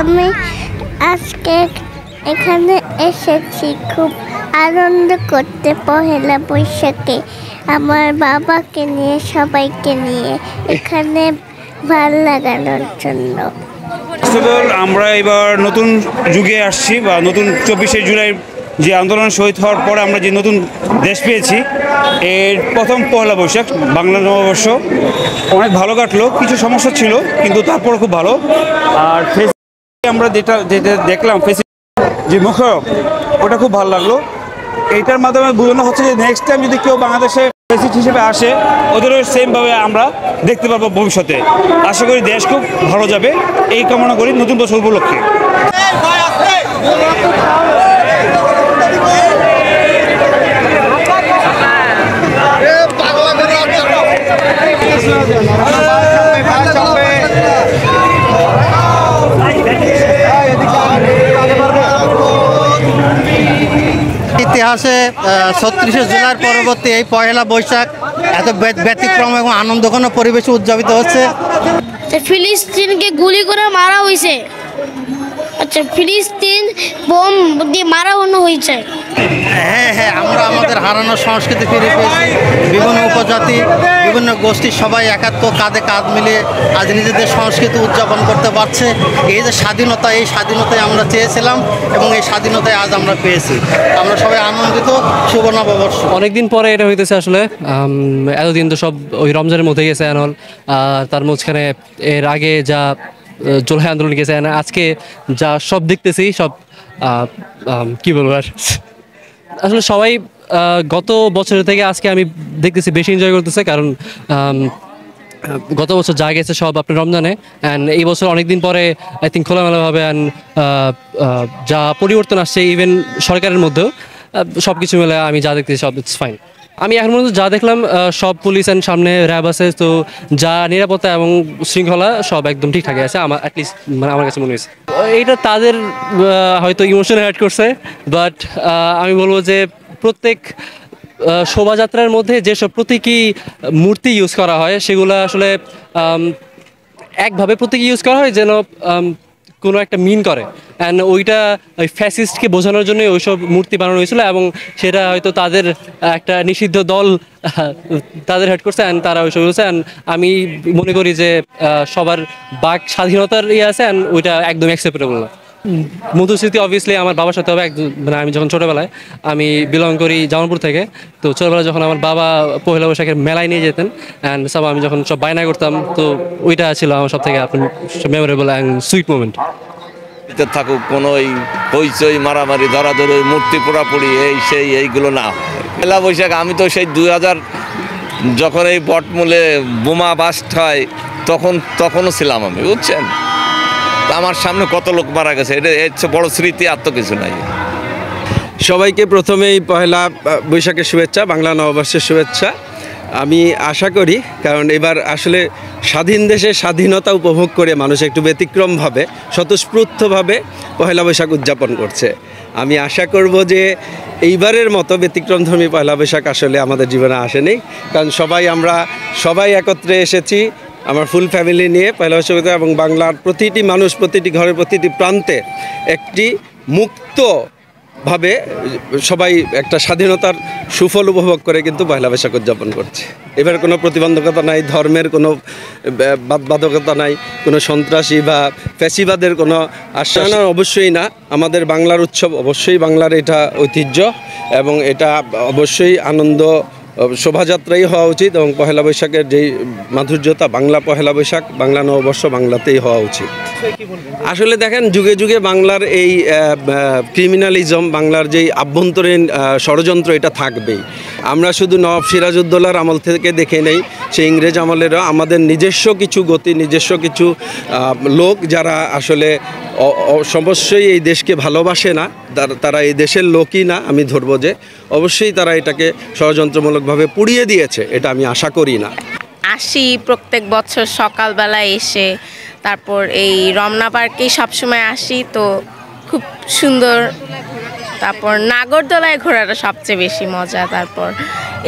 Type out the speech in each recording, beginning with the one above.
আমি আজকে এখানে এসেছি খুব আনন্দ করতে পহেলা বৈশাখে আমার বাবাকে নিয়ে সবাইকে নিয়ে এখানে ভালো লাগানোর জন্য। আমরা এবার নতুন যুগে আসছি বা নতুন 24শে জুলাই যে আন্দোলন শহীদ হওয়ার পরে আমরা যে নতুন দেশ পেয়েছি এর প্রথম পহেলা বৈশাখ বাংলা নববর্ষ অনেক ভালো কাটলো, কিছু সমস্যা ছিল কিন্তু তারপরে খুব ভালো। আর আমরা যেটা দেখলাম যে মুখরব ওটা খুব ভালো লাগলো। এইটার মাধ্যমে বোঝানো হচ্ছে যে নেক্সট টাইম যদি কেউ বাংলাদেশে প্রেসিডেন্ট হিসেবে আসে ওদেরও সেমভাবে আমরা দেখতে পাবো ভবিষ্যতে। আশা করি দেশ খুব ভালো যাবে এই কামনা করি নতুন বছর উপলক্ষে। ইতিহাসে ৩৬শে জুলাইয়ের পরবর্তী এই পহেলা বৈশাখ এত ব্যতিক্রম এবং আনন্দঘন পরিবেশে উদযাপিত হচ্ছে। ফিলিস্তিনকে গুলি করে মারা হয়েছে। আচ্ছা, ফিলিস্তিন বোম দিয়ে মারা হয়েছে। হ্যাঁ, আমরা আমাদের হারানো সংস্কৃতি ফিরে পেয়েছি। বিভিন্ন উপজাতি, বিভিন্ন গোষ্ঠী সবাই একাত্ম কাঁধে কাঁধ মিলিয়ে আজ নিজেদের সংস্কৃতি উদযাপন করতে পারছে। এই যে স্বাধীনতা, এই স্বাধীনতায় আমরা চেয়েছিলাম এবং এই স্বাধীনতায় আজ আমরা পেয়েছি। আমরা সবাই আনন্দিত। শুভ নববর্ষ। অনেকদিন পরে এটা হইতেছে আসলে। এতদিন তো সব ওই রমজানের মধ্যে গেছে আনল, তার মাঝখানে এর আগে যা জুলাই আন্দোলন গেছে, আজকে যা সব দেখতেছি সব কি বলবো আর আসলে সবাই গত বছরের থেকে আজকে আমি দেখতেছি বেশি এনজয় করতেছে, কারণ গত বছর যা গেছে সব আপনার রমজানে, অ্যান্ড এই বছর অনেকদিন পরে আই থিঙ্ক খোলামেলাভাবে অ্যান্ড যা পরিবর্তন আসছে ইভেন সরকারের মধ্যেও সব কিছু মিলে আমি যা দেখতেছি সব ইটস ফাইন। আমি এখন পর্যন্ত যা দেখলাম সব পুলিশ অ্যান্ড সামনে র্যাব আছে, তো যা নিরাপত্তা এবং শৃঙ্খলা সব একদম ঠিকঠাকই আছে আমার অ্যাটলিস্ট মানে আমার কাছে মনে হয়েছে। এইটা তাদের হয়তো ইমোশনে অ্যাড করছে, বাট আমি বলবো যে প্রত্যেক শোভাযাত্রার মধ্যে যেসব প্রতীকী মূর্তি ইউজ করা হয় সেগুলো আসলে একভাবে প্রতীকী ইউজ করা হয় যেন কোনো একটা মিন করে, অ্যান্ড ওইটা ওই ফ্যাসিস্টকে বোঝানোর জন্যই ওইসব মূর্তি বানানো হয়েছিল এবং সেটা হয়তো তাদের একটা নিষিদ্ধ দল তাদের হেড করছে অ্যান্ড তারা ওইসব বলছে। অ্যান্ড আমি মনে করি যে সবার বাক স্বাধীনতার ইয়ে আছে অ্যান্ড ওইটা একদম অ্যাকসেপ্টেবল না। মধুর স্মৃতি অবভিয়াসলি আমার বাবার সাথে হবে। মানে আমি যখন ছোটোবেলায়, আমি বিলং করি জামালপুর থেকে, তো ছোটোবেলায় যখন আমার বাবা পহেলা বৈশাখের মেলায় নিয়ে যেতেন অ্যান্ড সব আমি যখন সব বায়না করতাম, তো ওইটা ছিল আমার সব থেকে আপনার মেমোরেবল অ্যান্ড সুইট মোমেন্ট। থাকুক কোনো ওই হইচই মারামারি ধরাধরি মূর্তি পোড়াপুড়ি এই সেই এইগুলো না। পহেলা বৈশাখ আমি তো সেই 2000 যখন এই বটমূলে বোমা বাস্ট হয় তখনও ছিলাম আমি, বুঝছেন। আমার সামনে কত লোক মারা গেছে, এটা এর চেয়ে বড় স্মৃতি আর তো কিছু নাই। সবাইকে প্রথমেই পহেলা বৈশাখের শুভেচ্ছা, বাংলা নববর্ষের শুভেচ্ছা। আমি আশা করি, কারণ এবার আসলে স্বাধীন দেশে স্বাধীনতা উপভোগ করে মানুষ একটু ব্যতিক্রমভাবে স্বতঃস্ফূর্তভাবে পহেলা বৈশাখ উদযাপন করছে। আমি আশা করব যে এইবারের মতো ব্যতিক্রমধর্মী পহেলা বৈশাখ আসলে আমাদের জীবনে আসেনি, কারণ আমরা সবাই একত্রে এসেছি আমার ফুল ফ্যামিলি নিয়ে পহেলা বৈশাখ, এবং বাংলার প্রতিটি মানুষ প্রতিটি ঘরের প্রতিটি প্রান্তে একটি মুক্তভাবে সবাই একটা স্বাধীনতার সুফল উপভোগ করে কিন্তু পহেলা বৈশাখ উদযাপন করছে। এবার কোনো প্রতিবন্ধকতা নাই, ধর্মের কোনো বাধ্যবাধকতা নাই, কোনো সন্ত্রাসী বা ফ্যাসিবাদের কোনো আশ্বাস অবশ্যই না। আমাদের বাংলার উৎসব, অবশ্যই বাংলার এটা ঐতিহ্য এবং এটা অবশ্যই আনন্দ শোভাযাত্রাই হওয়া উচিত, এবং পহেলা বৈশাখের যেই মাধুর্যতা, বাংলা পহেলা বৈশাখ, বাংলা নববর্ষ বাংলাতেই হওয়া উচিত। আসলে দেখেন, যুগে যুগে বাংলার এই ক্রিমিনালিজম, বাংলার যেই আভ্যন্তরীণ ষড়যন্ত্র, এটা থাকবেই। আমরা শুধু নবাব সিরাজউদ্দৌলার আমল থেকে দেখে নেই, সেই ইংরেজ আমলেরও আমাদের নিজস্ব কিছু গতি, নিজস্ব কিছু লোক যারা আসলে অবশ্যই এই দেশকে ভালোবাসে না, তারা এই দেশের লোকই না আমি ধরবো, যে অবশ্যই তারা এটাকে ষড়যন্ত্রমূলকভাবে পুড়িয়ে দিয়েছে, এটা আমি আশা করি না। আসি প্রত্যেক বছর সকালবেলায় এসে, তারপর এই রমনা পার্কেই সবসময় আসি, তো খুব সুন্দর। তারপর নাগরদোলায় ঘোরাটা সবচেয়ে বেশি মজা। তারপর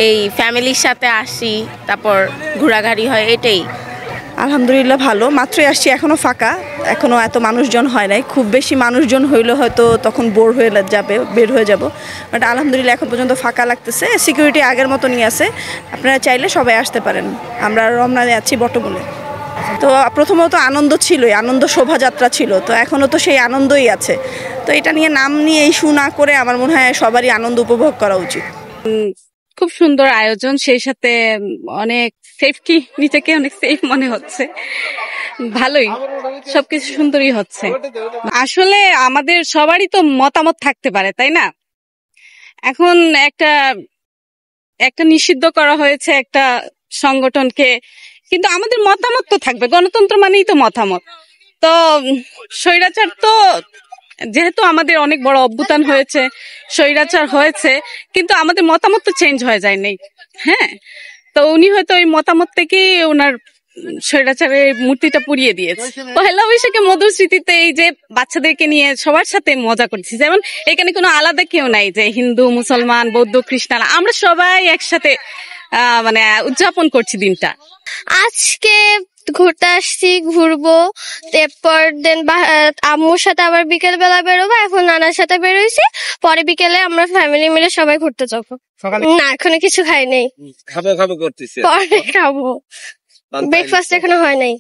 এই ফ্যামিলির সাথে আসি, তারপর ঘোরাঘুরি হয়, এটাই। আলহামদুলিল্লাহ ভালো, মাত্রই আসছি, এখনো ফাঁকা, এখনো এত মানুষজন হয় নাই। খুব বেশি মানুষজন হইলে হয়তো তখন বোর হয়ে যাবে, বের হয়ে যাব। বাট আলহামদুলিল্লাহ এখন পর্যন্ত ফাঁকা লাগতেছে, সিকিউরিটি আগের মতনই আছে। আপনারা চাইলে সবাই আসতে পারেন। আমরা রমনায় আছি বটমূলে। তো প্রথমত আনন্দ ছিলই, আনন্দ শোভাযাত্রা ছিল, তো এখনও তো সেই আনন্দই আছে। তো এটা নিয়ে নাম নিয়ে ইস্যু না করে আমার মনে হয় সবারই আনন্দ উপভোগ করা উচিত। খুব সুন্দর আয়োজন, সেই সাথে অনেক সেফটি, নিজেকে অনেক সেফ মনে হচ্ছে। ভালোই, সবকিছু সুন্দরই হচ্ছে। আসলে আমাদের সবারই তো মতামত থাকতে পারে, তাই না? এখন একটা নিষিদ্ধ করা হয়েছে একটা সংগঠনকে, কিন্তু আমাদের মতামত তো থাকবে। গণতন্ত্র মানেই তো মতামত। তো স্বৈরাচার তো, যেহেতু আমাদের অনেক বড় অভ্যুত্থান হয়েছে, স্বৈরাচার হয়েছে, কিন্তু আমাদের মতামত তো চেঞ্জ হয়ে যায় নাই। হ্যাঁ, তো উনি হয়তো ওই মতামত থেকেই ওনার স্বৈরাচারের মূর্তিটা পুড়িয়ে দিয়েছে। পহেলা বৈশাখে মধুর স্মৃতিতে এই যে বাচ্চাদেরকে নিয়ে সবার সাথে মজা করছি, যেমন এখানে কোনো আলাদা কেউ নাই যে হিন্দু, মুসলমান, বৌদ্ধ, খ্রিস্টান, আমরা সবাই একসাথে মানে উদযাপন করছি দিনটা। আজকে ঘুরতে আসছি, ঘুরবো, এরপর দেন আম্মুর সাথে আবার বিকেল বেলা বেরোবো। এখন নানার সাথে বেরোইছি, পরে বিকেলে আমরা ফ্যামিলি মিলে সবাই ঘুরতে যাবো। না, এখনো কিছু খাই নাই, খাবো করতেছে, পরে খাবো। ব্রেকফাস্ট এখনো হয় নাই।